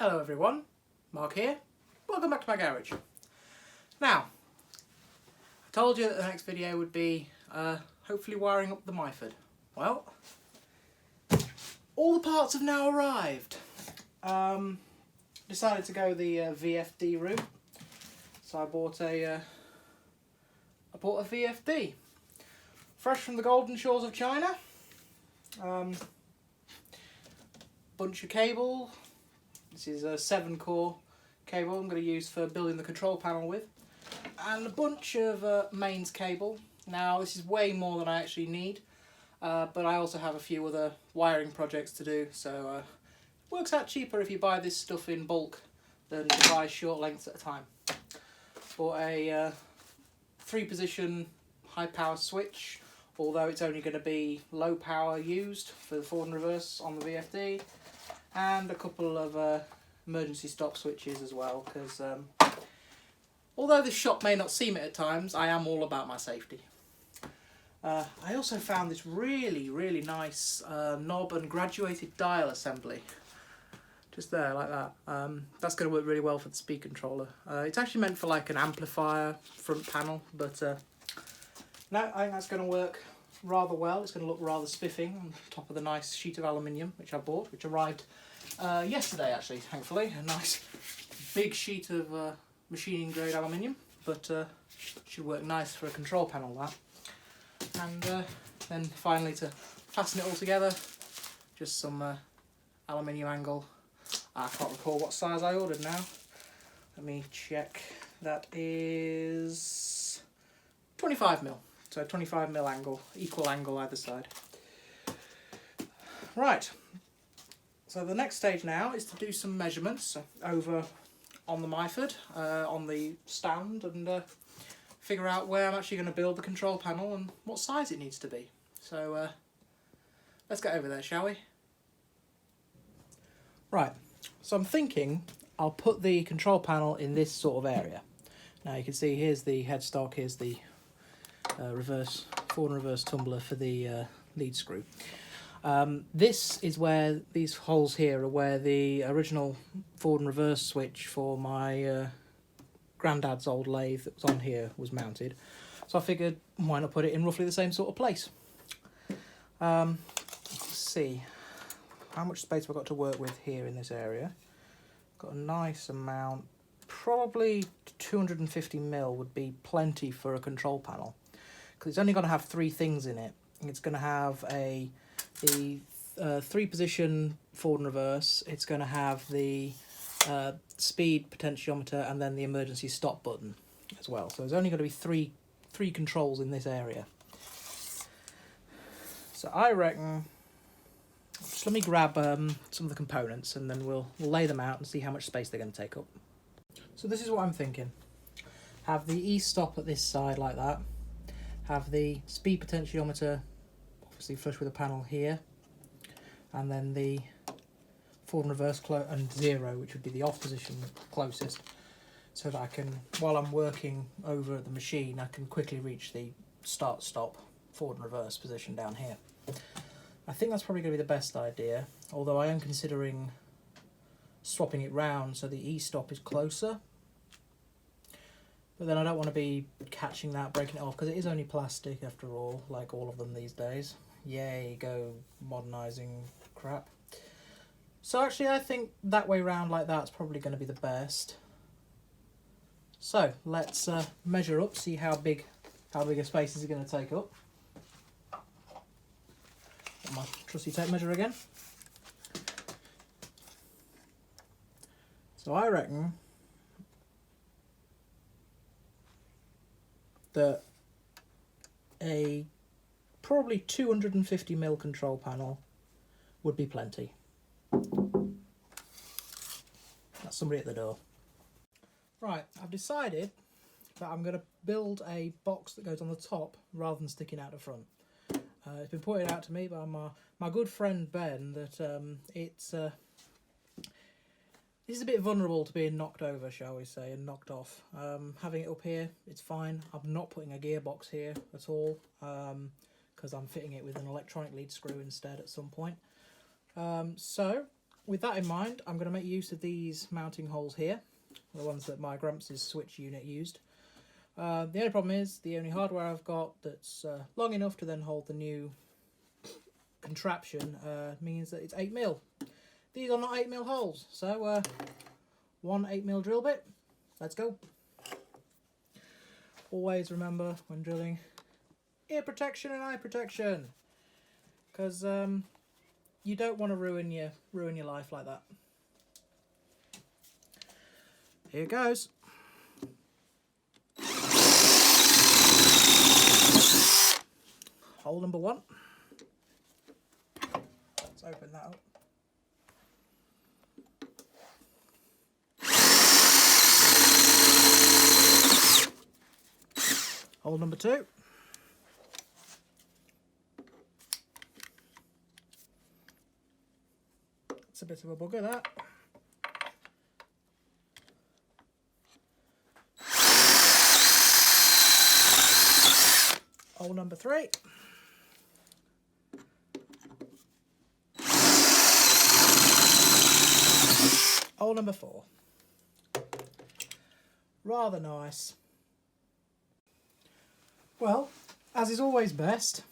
Hello everyone, Mark here. Welcome back to my garage. Now, I told you that the next video would be hopefully wiring up the Myford. Well, all the parts have now arrived. Decided to go the VFD route, so I bought a VFD, fresh from the golden shores of China. Bunch of cable. This is a 7-core cable I'm going to use for building the control panel with, and a bunch of mains cable. Now this is way more than I actually need, but I also have a few other wiring projects to do, so it works out cheaper if you buy this stuff in bulk than to buy short lengths at a time. Bought a 3-position high power switch, although it's only going to be low power used for the forward and reverse on the VFD, and a couple of emergency stop switches as well, because although the shop may not seem it at times, I am all about my safety. I also found this really nice knob and graduated dial assembly, just there like that. That's going to work really well for the speed controller. It's actually meant for like an amplifier front panel, but no, I think that's going to work rather well. It's going to look rather spiffing on top of the nice sheet of aluminium which I bought, which arrived yesterday actually, thankfully. A nice big sheet of machining grade aluminium, but should work nice for a control panel, that. And then finally, to fasten it all together, just some aluminium angle. I can't recall what size I ordered now. Let me check. That is 25mm. So 25mm angle, equal angle either side. Right, so the next stage now is to do some measurements over on the Myford, on the stand, and figure out where I'm actually going to build the control panel and what size it needs to be. So let's get over there, shall we? Right, so I'm thinking I'll put the control panel in this sort of area. Now you can see here's the headstock, here's the forward and reverse tumbler for the lead screw. This is where these holes here are where the original forward and reverse switch for my granddad's old lathe that was on here was mounted. So I figured why not put it in roughly the same sort of place. Let's see, how much space have I got to work with here in this area? Got a nice amount, probably 250mm would be plenty for a control panel, because it's only going to have 3 things in it. It's going to have the 3-position forward and reverse. It's going to have the speed potentiometer and then the emergency stop button as well. So there's only going to be three controls in this area. So I reckon, just let me grab some of the components and then we'll lay them out and see how much space they're going to take up. So this is what I'm thinking. Have the e-stop at this side like that. Have the speed potentiometer obviously flush with the panel here, and then the forward and reverse and 0, which would be the off position closest, so that I can, while I'm working over at the machine, I can quickly reach the start stop forward and reverse position down here. I think that's probably going to be the best idea, although I am considering swapping it round so the e-stop is closer. But then I don't want to be catching that, breaking it off, because it is only plastic after all, like all of them these days. Yay, go modernising crap. So actually I think that way round like that's probably going to be the best. So let's measure up, see how big a space is it going to take up. Got my trusty tape measure again. So I reckon that a probably 250mm control panel would be plenty. That's somebody at the door. Right, I've decided that I'm going to build a box that goes on the top rather than sticking out the front. It's been pointed out to me by my good friend Ben that this is a bit vulnerable to being knocked over, shall we say, and knocked off. Having it up here, it's fine. I'm not putting a gearbox here at all, because I'm fitting it with an electronic lead screw instead at some point. So with that in mind, I'm going to make use of these mounting holes here, the ones that my Gramps' switch unit used. The only problem is the only hardware I've got that's long enough to then hold the new contraption means that it's 8mm. These are not 8mm holes, so one 8mm drill bit. Let's go. Always remember when drilling, ear protection and eye protection, because you don't want to ruin your life like that. Here goes. Hole number 1. Let's open that up. Hole number 2. It's a bit of a bugger, that. Hole number 3. Hole number 4. Rather nice. Well, as is always best,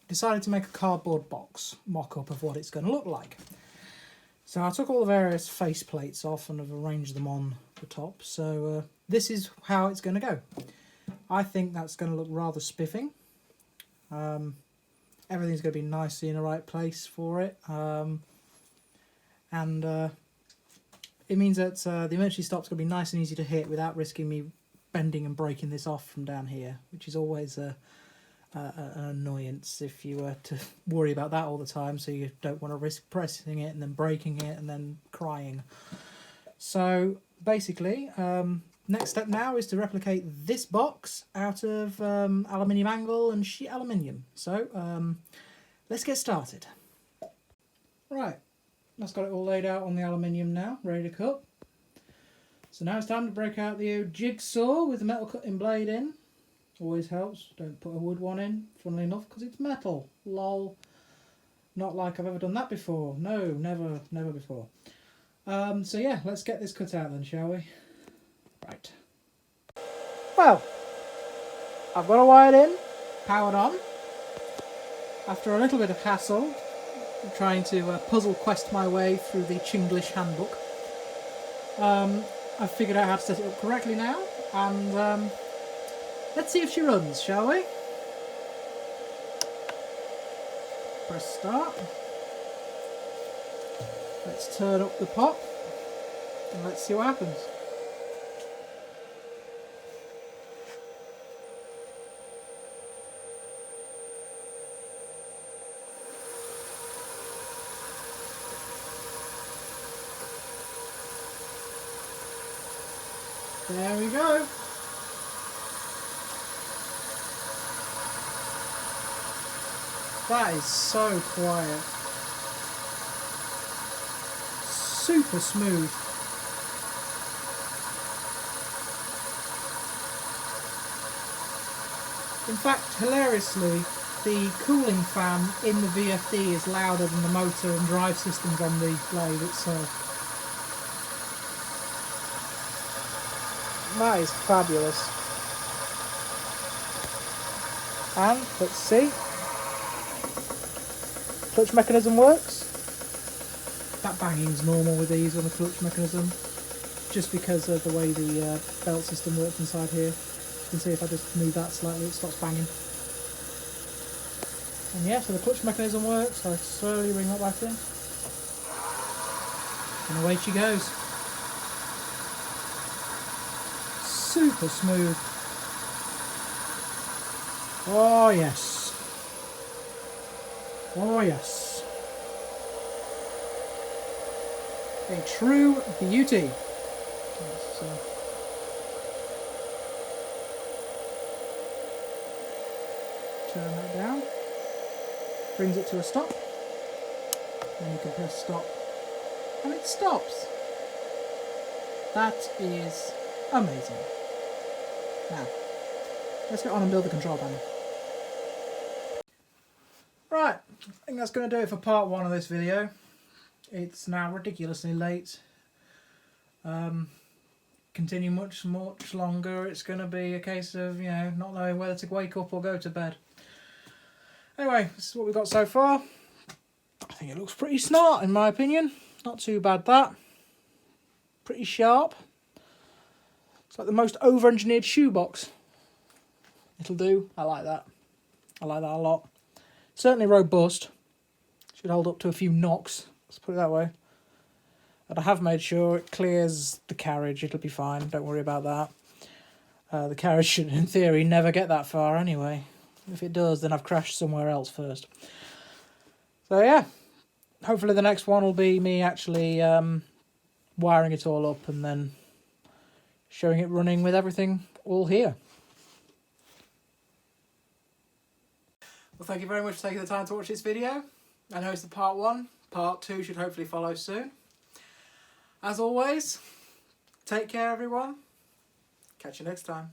decided to make a cardboard box mock-up of what it's going to look like. So I took all the various face plates off and have arranged them on the top. So this is how it's going to go. I think that's going to look rather spiffing. Everything's going to be nicely in the right place for it. It means that the emergency stop's going to be nice and easy to hit without risking me bending and breaking this off from down here, which is always an annoyance if you were to worry about that all the time, so you don't want to risk pressing it and then breaking it and then crying. So basically, next step now is to replicate this box out of aluminium angle and sheet aluminium. So let's get started. Right, that's got it all laid out on the aluminium now, ready to cut. So now it's time to break out the old jigsaw with the metal cutting blade in. Always helps. Don't put a wood one in, funnily enough, because it's metal. Lol. Not like I've ever done that before. No, never before. So yeah, let's get this cut out then, shall we? Right. Well, I've got it wired in, powered on. After a little bit of hassle, I'm trying to puzzle quest my way through the Chinglish handbook. I've figured out how to set it up correctly now, and let's see if she runs, shall we? Press start. Let's turn up the pop, and let's see what happens. There we go. That is so quiet. Super smooth. In fact, hilariously, the cooling fan in the VFD is louder than the motor and drive systems on the blade itself. That is fabulous. And let's see. Clutch mechanism works. That banging's normal with these on the clutch mechanism, just because of the way the belt system works inside here. You can see if I just move that slightly, it stops banging. And yeah, so the clutch mechanism works. I slowly bring that back in, and away she goes. Super smooth. Oh yes. Oh yes. A true beauty. Let's, turn that down. Brings it to a stop. Then you can press stop. And it stops. That is amazing. Now, let's get on and build the control panel. Right, I think that's going to do it for part 1 of this video. It's now ridiculously late. Continue much longer, it's going to be a case of, you know, not knowing whether to wake up or go to bed. Anyway, this is what we've got so far. I think it looks pretty smart in my opinion. Not too bad that. Pretty sharp. It's like the most over-engineered shoebox. It'll do. I like that. I like that a lot. Certainly robust. Should hold up to a few knocks. Let's put it that way. And I have made sure it clears the carriage. It'll be fine. Don't worry about that. The carriage should, in theory, never get that far anyway. If it does, then I've crashed somewhere else first. So yeah. Hopefully the next one will be me actually wiring it all up and then showing it running with everything all here. Well, thank you very much for taking the time to watch this video. I know it's the part 1. Part 2 should hopefully follow soon. As always, take care everyone. Catch you next time.